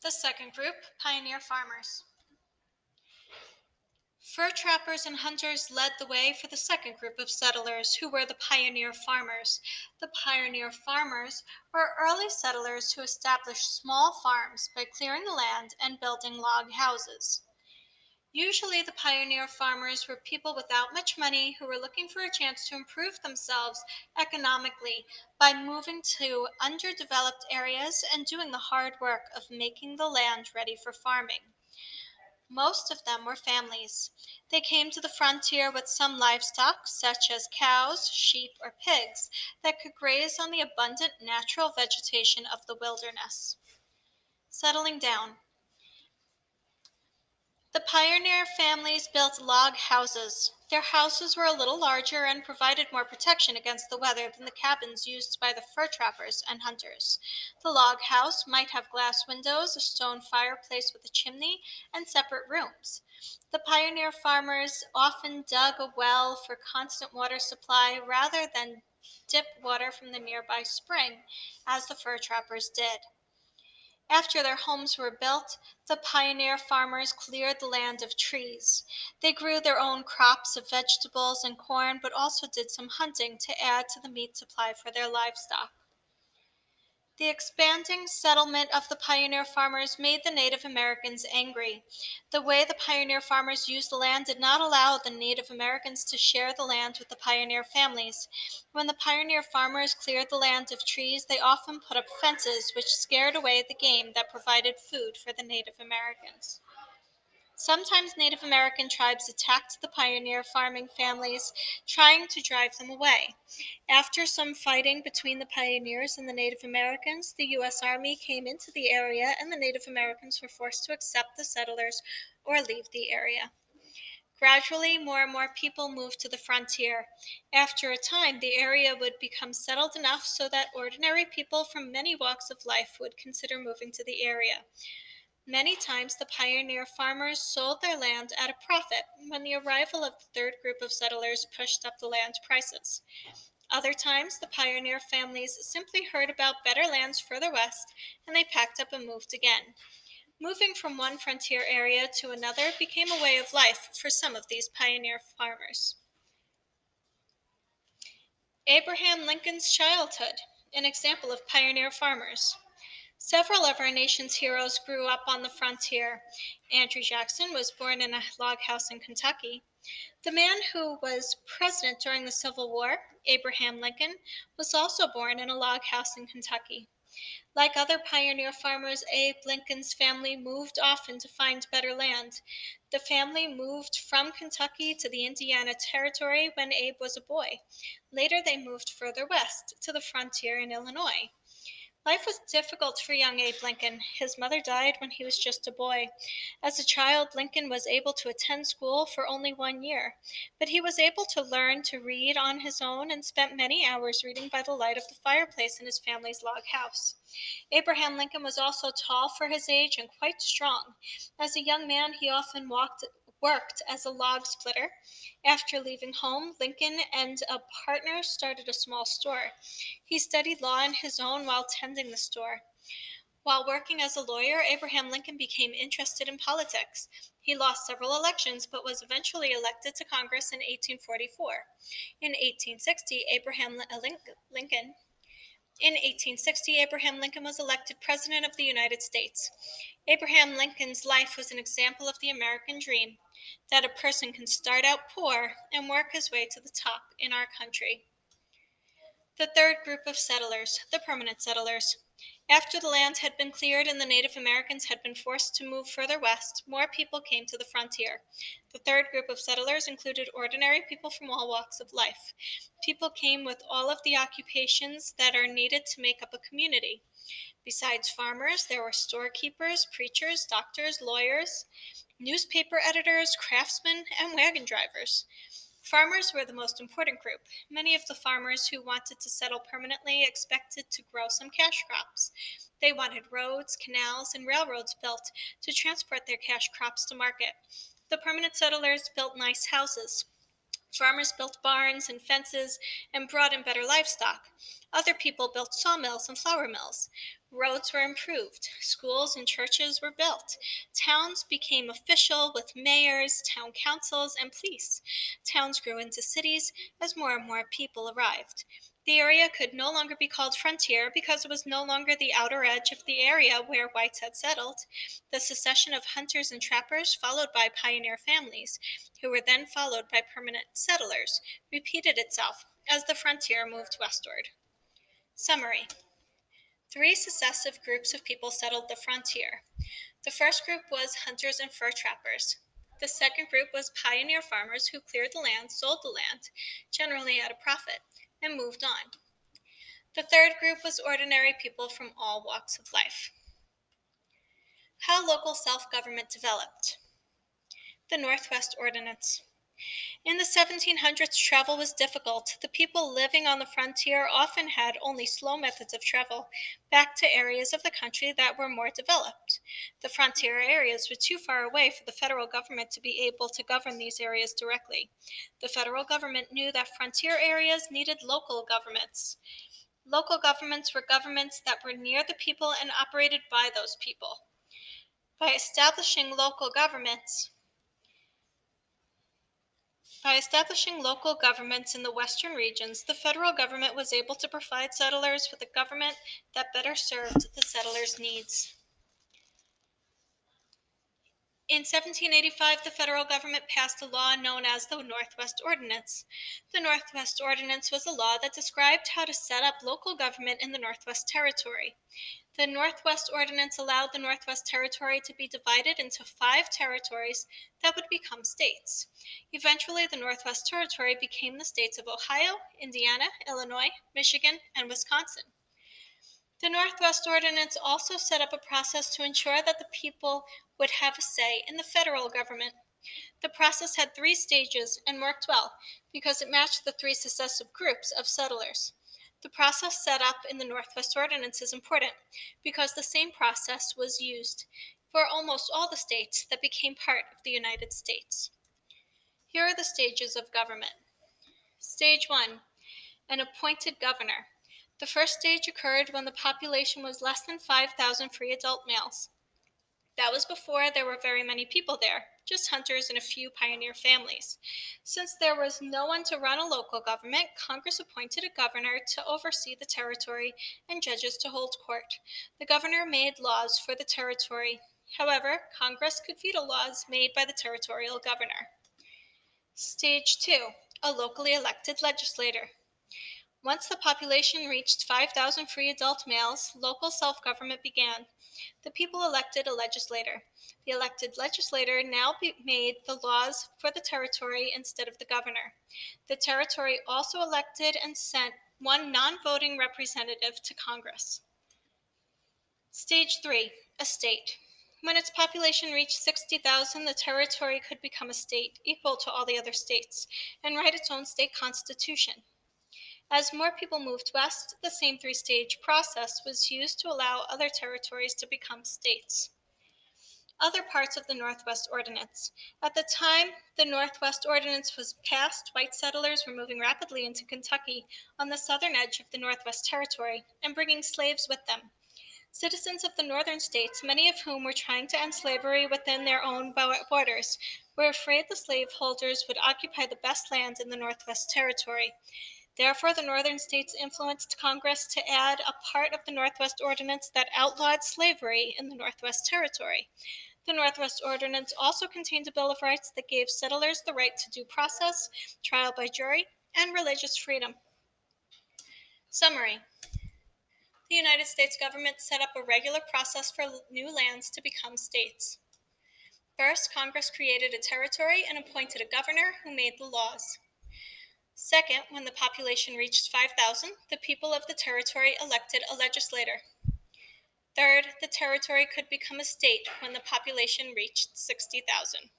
The second group, pioneer farmers. Fur trappers and hunters led the way for the second group of settlers, who were the pioneer farmers. The pioneer farmers were early settlers who established small farms by clearing the land and building log houses. Usually, the pioneer farmers were people without much money who were looking for a chance to improve themselves economically by moving to underdeveloped areas and doing the hard work of making the land ready for farming. Most of them were families. They came to the frontier with some livestock, such as cows, sheep, or pigs, that could graze on the abundant natural vegetation of the wilderness. Settling down. The pioneer families built log houses. Their houses were a little larger and provided more protection against the weather than the cabins used by the fur trappers and hunters. The log house might have glass windows, a stone fireplace with a chimney, and separate rooms. The pioneer farmers often dug a well for constant water supply rather than dip water from the nearby spring, as the fur trappers did. After their homes were built, the pioneer farmers cleared the land of trees. They grew their own crops of vegetables and corn, but also did some hunting to add to the meat supply for their livestock. The expanding settlement of the pioneer farmers made the Native Americans angry. The way the pioneer farmers used the land did not allow the Native Americans to share the land with the pioneer families. When the pioneer farmers cleared the land of trees, they often put up fences which scared away the game that provided food for the Native Americans. Sometimes Native American tribes attacked the pioneer farming families, trying to drive them away. After some fighting between the pioneers and the Native Americans, the U.S. Army came into the area and the Native Americans were forced to accept the settlers or leave the area. Gradually, more and more people moved to the frontier. After a time, the area would become settled enough so that ordinary people from many walks of life would consider moving to the area. Many times the pioneer farmers sold their land at a profit when the arrival of the third group of settlers pushed up the land prices. Other times, the pioneer families simply heard about better lands further west and they packed up and moved again. Moving from one frontier area to another became a way of life for some of these pioneer farmers. Abraham Lincoln's childhood, an example of pioneer farmers. Several of our nation's heroes grew up on the frontier. Andrew Jackson was born in a log house in Kentucky. The man who was president during the Civil War, Abraham Lincoln, was also born in a log house in Kentucky. Like other pioneer farmers, Abe Lincoln's family moved often to find better land. The family moved from Kentucky to the Indiana Territory when Abe was a boy. Later, they moved further west to the frontier in Illinois. Life was difficult for young Abe Lincoln. His mother died when he was just a boy. As a child, Lincoln was able to attend school for only 1 year, but he was able to learn to read on his own and spent many hours reading by the light of the fireplace in his family's log house. Abraham Lincoln was also tall for his age and quite strong. As a young man, he often worked as a log splitter. After leaving home, Lincoln and a partner started a small store. He studied law on his own while tending the store. While working as a lawyer, Abraham Lincoln became interested in politics. He lost several elections but was eventually elected to Congress in 1844. In 1860, Lincoln in 1860, Abraham Lincoln was elected President of the United States. Abraham Lincoln's life was an example of the American dream, that a person can start out poor and work his way to the top in our country. The third group of settlers, the permanent settlers. After the land had been cleared and the Native Americans had been forced to move further west, more people came to the frontier. The third group of settlers included ordinary people from all walks of life. People came with all of the occupations that are needed to make up a community. Besides farmers, there were storekeepers, preachers, doctors, lawyers, newspaper editors, craftsmen, and wagon drivers. Farmers were the most important group. Many of the farmers who wanted to settle permanently expected to grow some cash crops. They wanted roads, canals, and railroads built to transport their cash crops to market. The permanent settlers built nice houses. Farmers built barns and fences and brought in better livestock. Other people built sawmills and flour mills. Roads were improved. Schools and churches were built. Towns became official with mayors, town councils, and police. Towns grew into cities as more and more people arrived. The area could no longer be called frontier because it was no longer the outer edge of the area where whites had settled. The succession of hunters and trappers, followed by pioneer families, who were then followed by permanent settlers, repeated itself as the frontier moved westward. Summary: three successive groups of people settled the frontier. The first group was hunters and fur trappers. The second group was pioneer farmers who cleared the land, sold the land, generally at a profit, and moved on. The third group was ordinary people from all walks of life. How local self-government developed. The Northwest Ordinance. In the 1700s, travel was difficult. The people living on the frontier often had only slow methods of travel back to areas of the country that were more developed. The frontier areas were too far away for the federal government to be able to govern these areas directly. The federal government knew that frontier areas needed local governments. Local governments were governments that were near the people and operated by those people. By establishing local governments in the western regions, the federal government was able to provide settlers with a government that better served the settlers' needs. In 1785, the federal government passed a law known as the Northwest Ordinance. The Northwest Ordinance was a law that described how to set up local government in the Northwest Territory. The Northwest Ordinance allowed the Northwest Territory to be divided into 5 territories that would become states. Eventually, the Northwest Territory became the states of Ohio, Indiana, Illinois, Michigan, and Wisconsin. The Northwest Ordinance also set up a process to ensure that the people would have a say in the federal government. The process had 3 stages and worked well because it matched the 3 successive groups of settlers. The process set up in the Northwest Ordinance is important because the same process was used for almost all the states that became part of the United States. Here are the stages of government. Stage 1, an appointed governor. The first stage occurred when the population was less than 5,000 free adult males. That was before there were very many people there, just hunters and a few pioneer families. Since there was no one to run a local government, Congress appointed a governor to oversee the territory and judges to hold court. The governor made laws for the territory. However, Congress could veto laws made by the territorial governor. Stage 2, a locally elected legislator. Once the population reached 5,000 free adult males, local self-government began. The people elected a legislator. The elected legislator now made the laws for the territory instead of the governor. The territory also elected and sent one non-voting representative to Congress. Stage 3, a state. When its population reached 60,000, the territory could become a state, equal to all the other states, and write its own state constitution. As more people moved west, the same 3-stage process was used to allow other territories to become states. Other parts of the Northwest Ordinance. At the time the Northwest Ordinance was passed, white settlers were moving rapidly into Kentucky on the southern edge of the Northwest Territory and bringing slaves with them. Citizens of the northern states, many of whom were trying to end slavery within their own borders, were afraid the slaveholders would occupy the best land in the Northwest Territory. Therefore, the northern states influenced Congress to add a part of the Northwest Ordinance that outlawed slavery in the Northwest Territory. The Northwest Ordinance also contained a Bill of Rights that gave settlers the right to due process, trial by jury, and religious freedom. Summary: the United States government set up a regular process for new lands to become states. First, Congress created a territory and appointed a governor who made the laws. Second, when the population reached 5,000, the people of the territory elected a legislator. Third, the territory could become a state when the population reached 60,000.